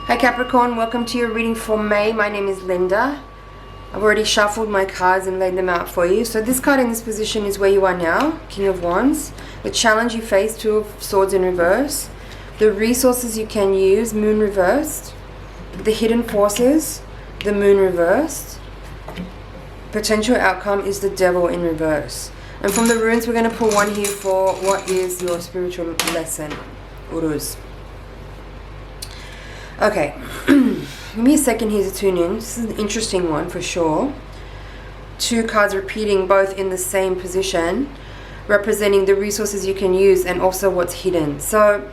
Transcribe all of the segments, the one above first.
Hi Capricorn, welcome to your reading for May. My name is Linda. I've already shuffled my cards and laid them out for you. So this card in this position is where you are now, King of Wands. The challenge you face, Two of Swords in reverse. The resources you can use, Moon reversed. The hidden forces, the Moon reversed. Potential outcome is the Devil in reverse. And from the runes, we're going to pull one here for what is your spiritual lesson, Uruz. Okay, give me a second here to tune in. This is an interesting one for sure. Two cards repeating both in the same position, representing the resources you can use and also what's hidden. So,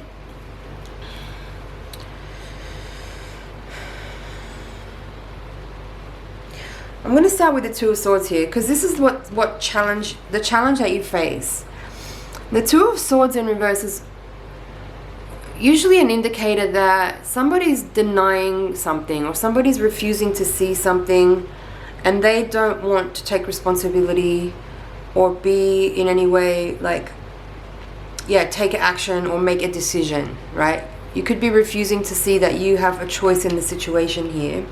I'm going to start with the Two of Swords here because this is the challenge that you face. The Two of Swords in reverse is usually an indicator that somebody's denying something or somebody's refusing to see something and they don't want to take responsibility or be in any way take action or make a decision, right? You could be refusing to see that you have a choice in the situation here.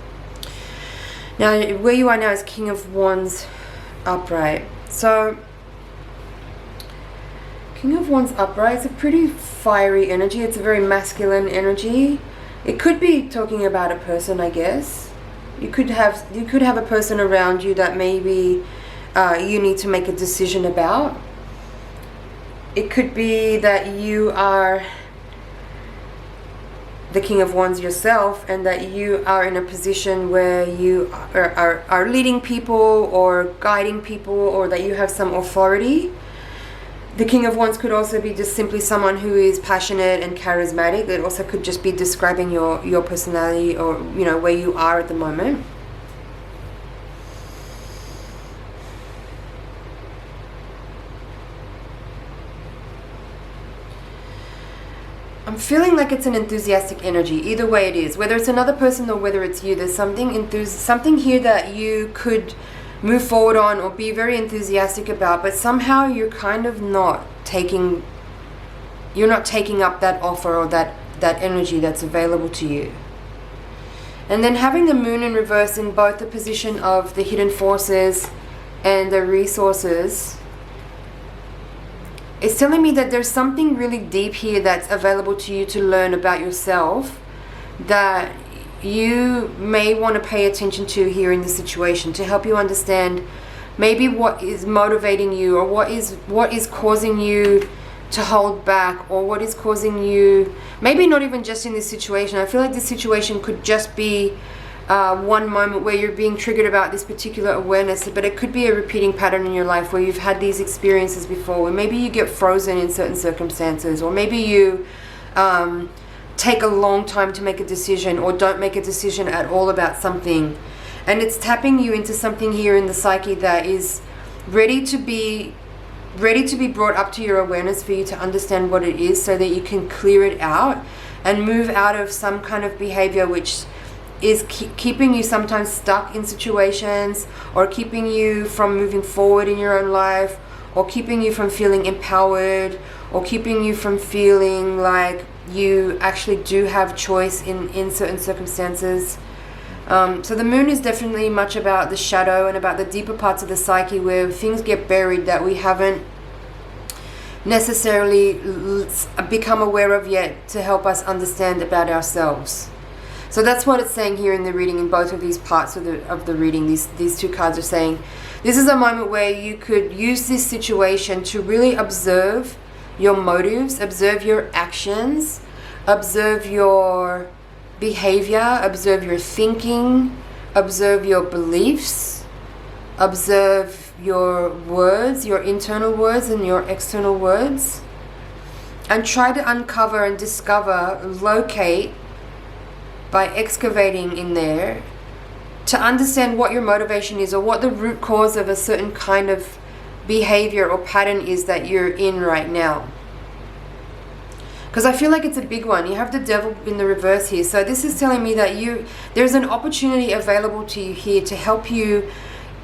Now, where you are now is King of Wands upright. So, King of Wands upright, it's a pretty fiery energy. It's a very masculine energy. It could be talking about a person, I guess. You could have a person around you that maybe you need to make a decision about. It could be that you are the King of Wands yourself and that you are in a position where you are leading people or guiding people or that you have some authority. The King of Wands could also be just simply someone who is passionate and charismatic. It also could just be describing your personality or, where you are at the moment. I'm feeling like it's an enthusiastic energy. Either way it is. Whether it's another person or whether it's you, there's something here that you could move forward on or be very enthusiastic about, but somehow you're kind of not taking up that offer or that energy that's available to you. And then having the Moon in reverse in both the position of the hidden forces and the resources, it's telling me that there's something really deep here that's available to you to learn about yourself that you may want to pay attention to here in this situation to help you understand maybe what is motivating you or what is causing you to hold back or what is causing you, maybe not even just in this situation. I feel like this situation could just be one moment where you're being triggered about this particular awareness, but it could be a repeating pattern in your life where you've had these experiences before, where maybe you get frozen in certain circumstances, or maybe you take a long time to make a decision or don't make a decision at all about something. And it's tapping you into something here in the psyche that is ready to be brought up to your awareness for you to understand what it is so that you can clear it out and move out of some kind of behavior which is keeping you sometimes stuck in situations or keeping you from moving forward in your own life or keeping you from feeling empowered or keeping you from feeling like you actually do have choice in certain circumstances. So the Moon is definitely much about the shadow and about the deeper parts of the psyche where things get buried that we haven't necessarily become aware of yet to help us understand about ourselves. So that's what it's saying here in the reading, in both of these parts of the reading. These two cards are saying this is a moment where you could use this situation to really observe your motives, observe your actions, observe your behavior, observe your thinking, observe your beliefs, observe your words, your internal words and your external words, and try to uncover and discover, locate by excavating in there to understand what your motivation is or what the root cause of a certain kind of behavior or pattern is that you're in right now. Because I feel like it's a big one. You have the Devil in the reverse here. So this is telling me that there's an opportunity available to you here to help you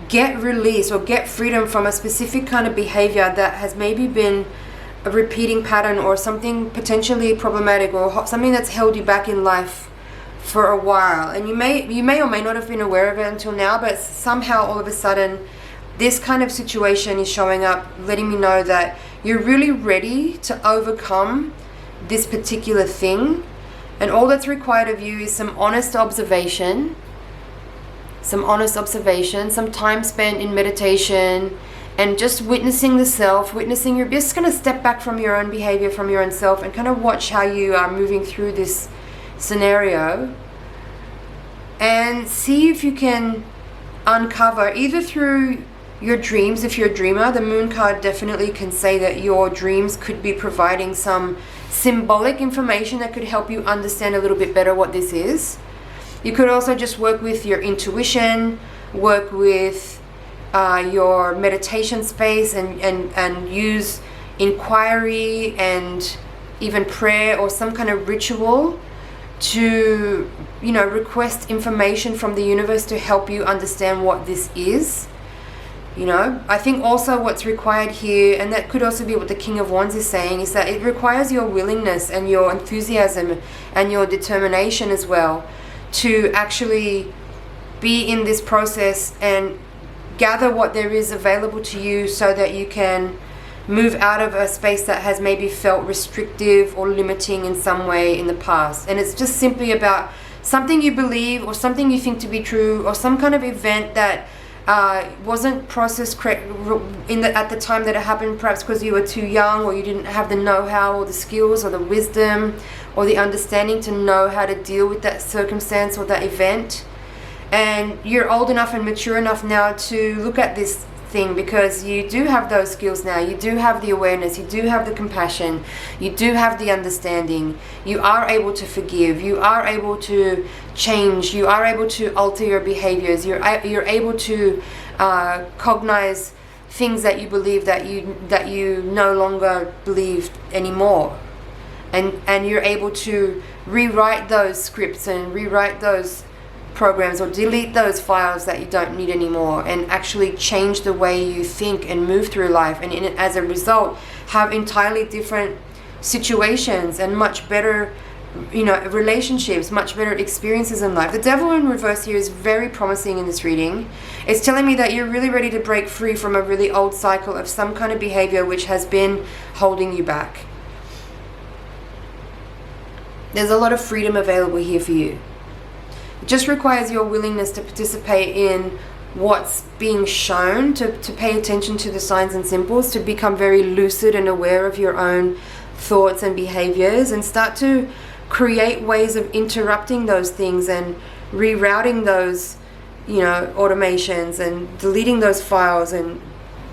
get release or get freedom from a specific kind of behavior that has maybe been a repeating pattern or something potentially problematic or something that's held you back in life for a while, and you may or may not have been aware of it until now, but somehow all of a sudden this kind of situation is showing up, letting me know that you're really ready to overcome this particular thing. And all that's required of you is some honest observation, some time spent in meditation, and just witnessing the self, you're just going to step back from your own behavior, from your own self, and kind of watch how you are moving through this scenario, and see if you can uncover, either through your dreams, if you're a dreamer. The moon card definitely can say that your dreams could be providing some symbolic information that could help you understand a little bit better what this is. You could also just work with your intuition, work with your meditation space, and use inquiry and even prayer or some kind of ritual to, request information from the universe to help you understand what this is. I think also what's required here, and that could also be what the King of Wands is saying, is that it requires your willingness and your enthusiasm and your determination as well to actually be in this process and gather what there is available to you, so that you can move out of a space that has maybe felt restrictive or limiting in some way in the past. And it's just simply about something you believe, or something you think to be true, or some kind of event that wasn't processed at the time that it happened, perhaps because you were too young, or you didn't have the know-how or the skills or the wisdom or the understanding to know how to deal with that circumstance or that event. And you're old enough and mature enough now to look at this thing, because you do have those skills now. You do have the awareness, you do have the compassion, you do have the understanding. You are able to forgive, you are able to change, you are able to alter your behaviors, you're able to cognize things that you believe that you no longer believe anymore, and you're able to rewrite those scripts and rewrite those programs, or delete those files that you don't need anymore, and actually change the way you think and move through life, and as a result have entirely different situations and much better relationships, much better experiences in life. The Devil in reverse here is very promising in this reading. It's telling me that you're really ready to break free from a really old cycle of some kind of behavior which has been holding you back. There's a lot of freedom available here for you. It just requires your willingness to participate in what's being shown, to pay attention to the signs and symbols, to become very lucid and aware of your own thoughts and behaviors, and start to create ways of interrupting those things and rerouting those, automations, and deleting those files, and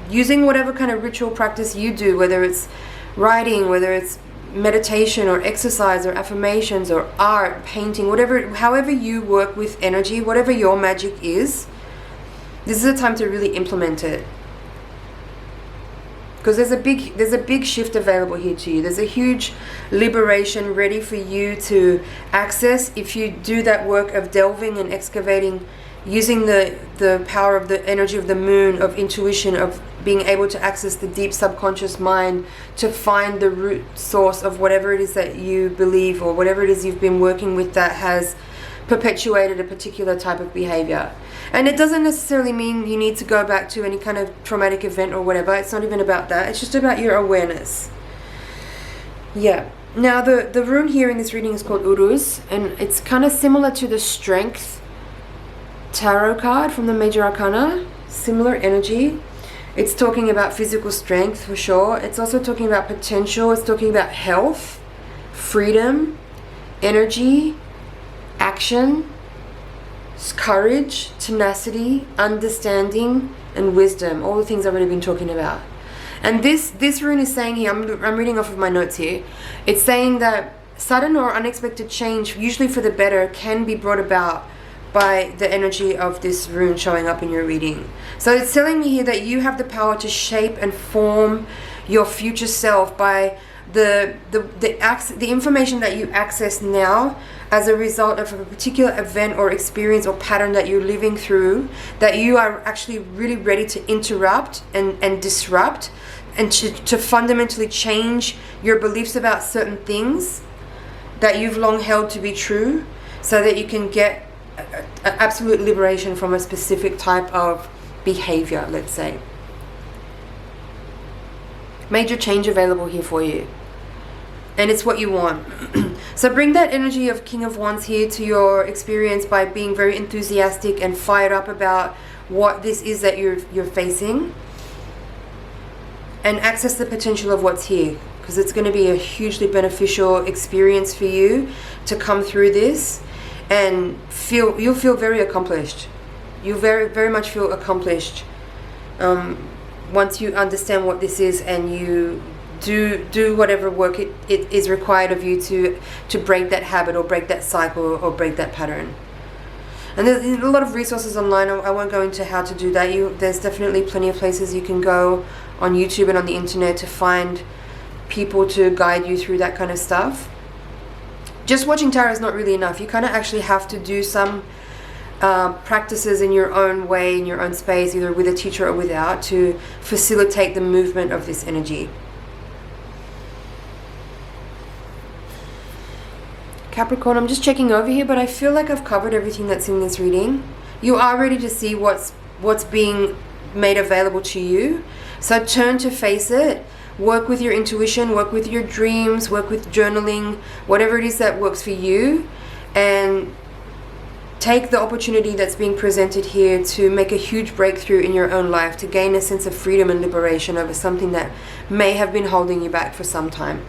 using whatever kind of ritual practice you do, whether it's writing, whether it's meditation or exercise or affirmations or art, painting, however you work with energy, whatever your magic is. This is a time to really implement it, because there's a big shift available here to you. There's a huge liberation ready for you to access if you do that work of delving and excavating, using the power of the energy of the moon, of intuition, of being able to access the deep subconscious mind to find the root source of whatever it is that you believe, or whatever it is you've been working with that has perpetuated a particular type of behavior. And it doesn't necessarily mean you need to go back to any kind of traumatic event or whatever. It's not even about that. It's just about your awareness. Yeah. Now the rune here in this reading is called Uruz, and it's kind of similar to the Strength tarot card from the Major Arcana. Similar energy. It's talking about physical strength for sure. It's also talking about potential. It's talking about health, freedom, energy, action, courage, tenacity, understanding, and wisdom. All the things I've already been talking about. And this rune is saying here, I'm reading off of my notes here. It's saying that sudden or unexpected change, usually for the better, can be brought about by the energy of this rune showing up in your reading. So it's telling me here that you have the power to shape and form your future self by the information that you access now as a result of a particular event or experience or pattern that you're living through, that you are actually really ready to interrupt and disrupt, and to fundamentally change your beliefs about certain things that you've long held to be true, so that you can get absolute liberation from a specific type of behavior, let's say. Major change available here for you. And it's what you want. So bring that energy of King of Wands here to your experience by being very enthusiastic and fired up about what this is that you're facing. And access the potential of what's here, because it's going to be a hugely beneficial experience for you to come through this, and you'll feel very accomplished. You very much feel accomplished once you understand what this is, and you do whatever work it is required of you to break that habit or break that cycle or break that pattern. And there's a lot of resources online. I won't go into how to do that. There's definitely plenty of places you can go on YouTube and on the internet to find people to guide you through that kind of stuff. Just watching tarot is not really enough. You kind of actually have to do some practices in your own way, in your own space, either with a teacher or without, to facilitate the movement of this energy. Capricorn, I'm just checking over here, but I feel like I've covered everything that's in this reading. You are ready to see what's being made available to you. So turn to face it. Work with your intuition, work with your dreams, work with journaling, whatever it is that works for you, and take the opportunity that's being presented here to make a huge breakthrough in your own life, to gain a sense of freedom and liberation over something that may have been holding you back for some time.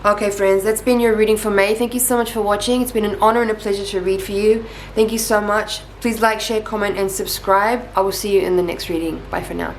Okay friends, that's been your reading for May. Thank you so much for watching. It's been an honor and a pleasure to read for you. Thank you so much. Please like, share, comment and subscribe. I will see you in the next reading. Bye for now.